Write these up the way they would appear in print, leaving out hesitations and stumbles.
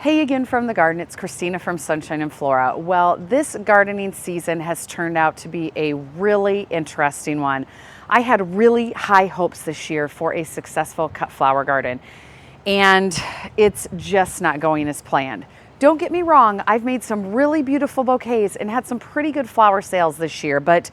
Hey again from the garden, it's Christina from Sunshine and Flora. Well, this gardening season has turned out to be a really interesting one. I had really high hopes this year for a successful cut flower garden, and it's just not going as planned. Don't get me wrong, I've made some really beautiful bouquets and had some pretty good flower sales this year, but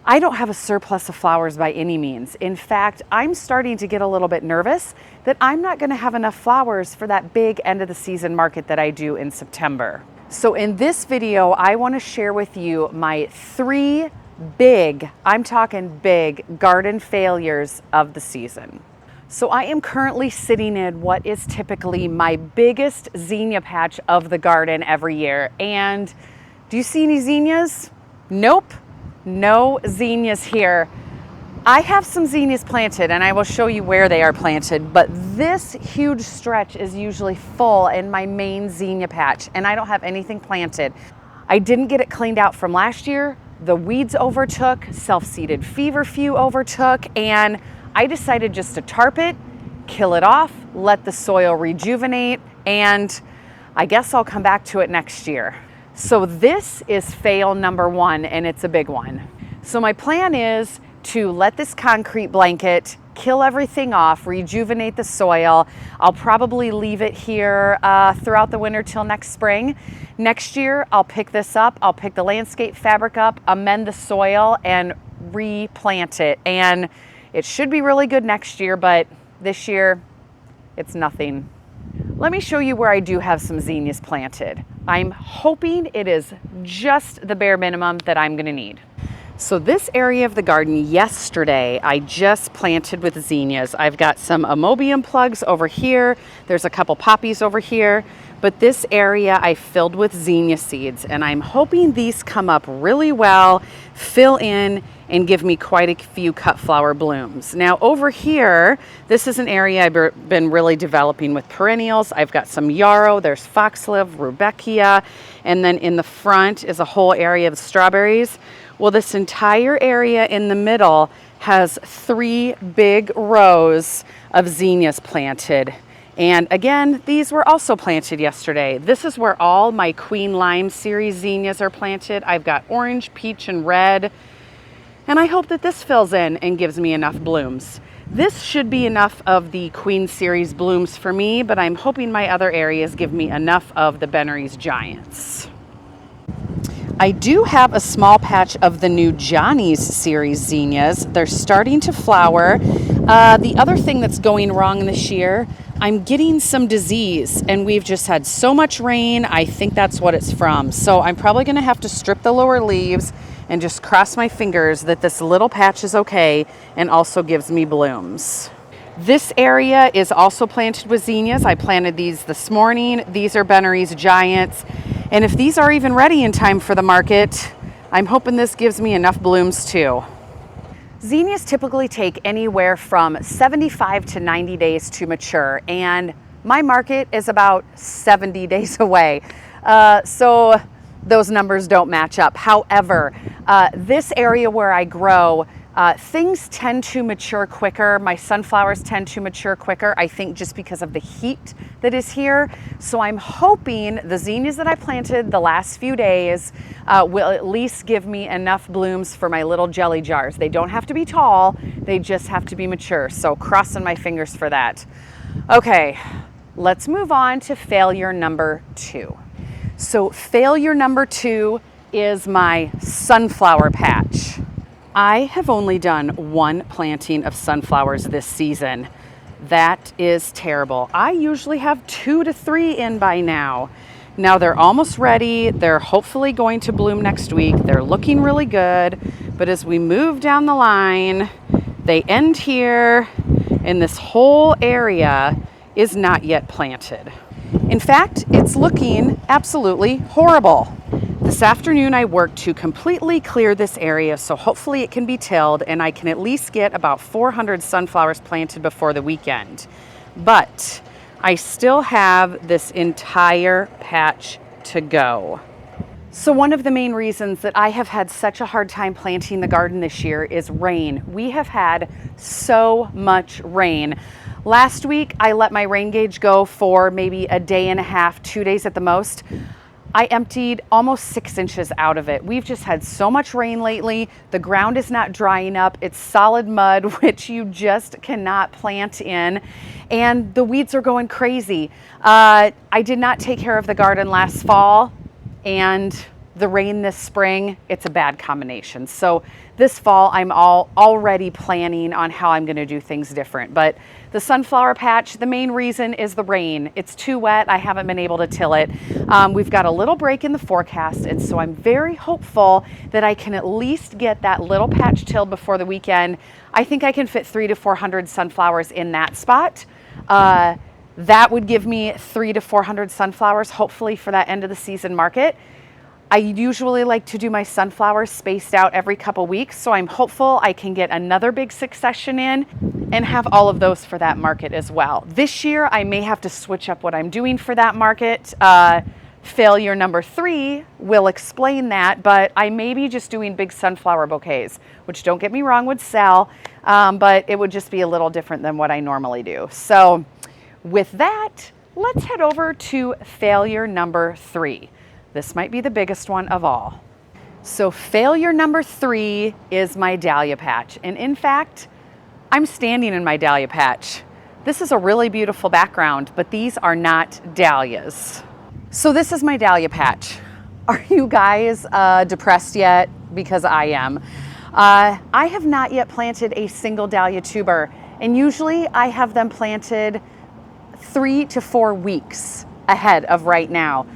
I don't have a surplus of flowers by any means. In fact, I'm starting to get a little bit nervous that I'm not going to have enough flowers for that big end of the season market that I do in September. So in this video, I want to share with you my 3 big, I'm talking big, garden failures of the season. So I am currently sitting in what is typically my biggest zinnia patch of the garden every year. And do you see any zinnias? Nope. No zinnias here. I have some zinnias planted and I will show you where they are planted, but this huge stretch is usually full in my main zinnia patch and I don't have anything planted. I didn't get it cleaned out from last year. The weeds overtook, self-seeded feverfew overtook, and I decided just to tarp it, kill it off, let the soil rejuvenate, and I guess I'll come back to it next year. So this is fail number 1, and it's a big one. So my plan is to let this concrete blanket kill everything off, rejuvenate the soil. I'll probably leave it here throughout the winter till next spring. Next year, I'll pick this up. I'll pick the landscape fabric up, amend the soil, and replant it. And it should be really good next year, but this year, it's nothing. Let me show you where I do have some zinnias planted. I'm hoping it is just the bare minimum that I'm gonna need. So this area of the garden yesterday, I just planted with zinnias. I've got some amobium plugs over here. There's a couple poppies over here, but this area I filled with zinnia seeds, and I'm hoping these come up really well, fill in, and give me quite a few cut flower blooms. Now over here, this is an area I've been really developing with perennials. I've got some yarrow, there's foxglove, rudbeckia, and then in the front is a whole area of strawberries. Well, this entire area in the middle has 3 big rows of zinnias planted. And again, these were also planted yesterday. This is where all my Queen Lime series zinnias are planted. I've got orange, peach, and red. And I hope that this fills in and gives me enough blooms. This should be enough of the Queen series blooms for me, but I'm hoping my other areas give me enough of the Bennery's Giants. I do have a small patch of the new Johnny's series zinnias. They're starting to flower. The other thing that's going wrong this year, I'm getting some disease, and we've just had so much rain. I think that's what it's from. So I'm probably gonna have to strip the lower leaves and just cross my fingers that this little patch is okay and also gives me blooms. This area is also planted with zinnias. I planted these this morning. These are Bennery's Giants. And if these are even ready in time for the market, I'm hoping this gives me enough blooms too. Zinnias typically take anywhere from 75 to 90 days to mature, and my market is about 70 days away. So those numbers don't match up. However, this area where I grow, things tend to mature quicker. My sunflowers tend to mature quicker, I think just because of the heat that is here. So I'm hoping the zinnias that I planted the last few days will at least give me enough blooms for my little jelly jars. They don't have to be tall, they just have to be mature. So crossing my fingers for that. Okay, let's move on to failure number 2. So failure number 2 is my sunflower patch. I have only done 1 planting of sunflowers this season. That is terrible. I usually have 2 to 3 in by now. Now they're almost ready. They're hopefully going to bloom next week. They're looking really good. But as we move down the line, they end here, and this whole area is not yet planted. In fact, it's looking absolutely horrible. This afternoon I worked to completely clear this area, so hopefully it can be tilled and I can at least get about 400 sunflowers planted before the weekend. But I still have this entire patch to go. So one of the main reasons that I have had such a hard time planting the garden this year is rain. We have had so much rain. Last week, I let my rain gauge go for maybe a day and a half, 2 days at the most. I emptied almost 6 inches out of it. We've just had so much rain lately. The ground is not drying up. It's solid mud, which you just cannot plant in. And the weeds are going crazy. I did not take care of the garden last fall, and the rain this spring, it's a bad combination. So this fall, I'm already planning on how I'm gonna do things different. But the sunflower patch, the main reason is the rain. It's too wet, I haven't been able to till it. We've got a little break in the forecast, and so I'm very hopeful that I can at least get that little patch tilled before the weekend. I think I can fit 300 to 400 sunflowers in that spot. That would give me 300 to 400 sunflowers, hopefully for that end of the season market. I usually like to do my sunflowers spaced out every couple weeks, so I'm hopeful I can get another big succession in and have all of those for that market as well. This year, I may have to switch up what I'm doing for that market. Failure number 3 will explain that, but I may be just doing big sunflower bouquets, which, don't get me wrong, would sell, but it would just be a little different than what I normally do. So with that, let's head over to failure number 3. This might be the biggest one of all. So failure number 3 is my dahlia patch. And in fact, I'm standing in my dahlia patch. This is a really beautiful background, but these are not dahlias. So this is my dahlia patch. Are you guys depressed yet? Because I am. I have not yet planted a single dahlia tuber, and usually I have them planted 3 to 4 weeks ahead of right now.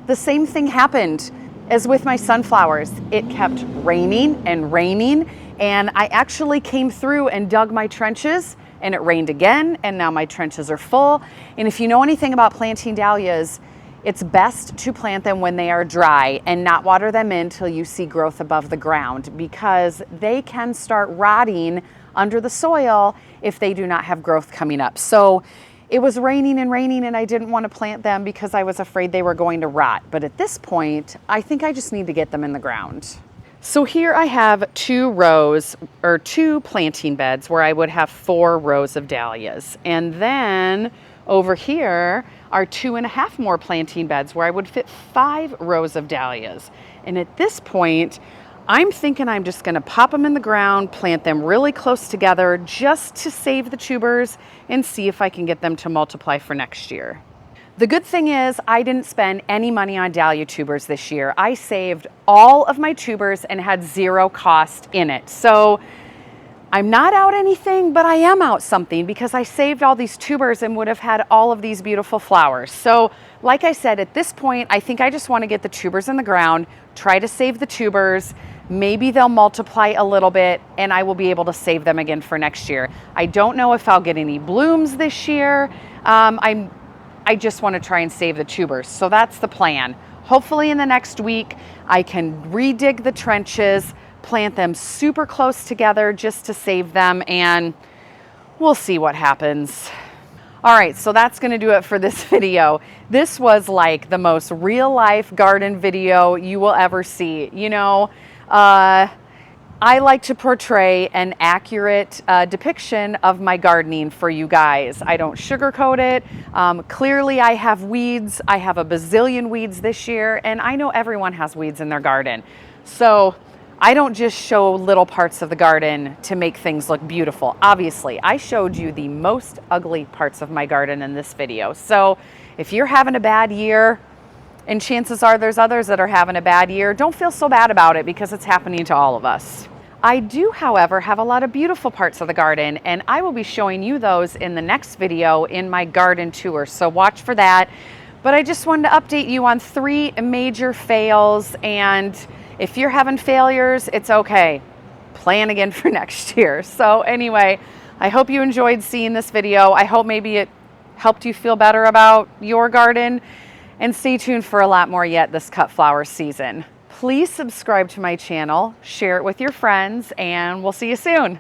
The same thing happened as with my sunflowers. It kept raining and raining, and I actually came through and dug my trenches, and it rained again, and now my trenches are full. And if you know anything about planting dahlias, it's best to plant them when they are dry and not water them in till you see growth above the ground, because they can start rotting under the soil if they do not have growth coming up. So it was raining and raining, and I didn't want to plant them because I was afraid they were going to rot. But at this point, I think I just need to get them in the ground. So here I have 2 rows, or 2 planting beds where I would have 4 rows of dahlias. And then over here are 2.5 more planting beds where I would fit 5 rows of dahlias. And at this point, I'm thinking I'm just gonna pop them in the ground, plant them really close together just to save the tubers and see if I can get them to multiply for next year. The good thing is I didn't spend any money on dahlia tubers this year. I saved all of my tubers and had 0 cost in it. So I'm not out anything, but I am out something because I saved all these tubers and would have had all of these beautiful flowers. So like I said, at this point, I think I just want to get the tubers in the ground, try to save the tubers. Maybe they'll multiply a little bit and I will be able to save them again for next year. I don't know if I'll get any blooms this year. I just want to try and save the tubers. So that's the plan. Hopefully in the next week, I can redig the trenches, plant them super close together just to save them, and we'll see what happens. All right, so that's gonna do it for this video. This was like the most real life garden video you will ever see. You know, I like to portray an accurate depiction of my gardening for you guys. I don't sugarcoat it. Clearly I have weeds. I have a bazillion weeds this year, and I know everyone has weeds in their garden. So I don't just show little parts of the garden to make things look beautiful. Obviously, I showed you the most ugly parts of my garden in this video. So if you're having a bad year, and chances are there's others that are having a bad year, don't feel so bad about it because it's happening to all of us. I do, however, have a lot of beautiful parts of the garden, and I will be showing you those in the next video in my garden tour, so watch for that. But I just wanted to update you on 3 major fails, and if you're having failures, it's okay. Plan again for next year. So anyway, I hope you enjoyed seeing this video. I hope maybe it helped you feel better about your garden, and stay tuned for a lot more yet this cut flower season. Please subscribe to my channel, share it with your friends, and we'll see you soon.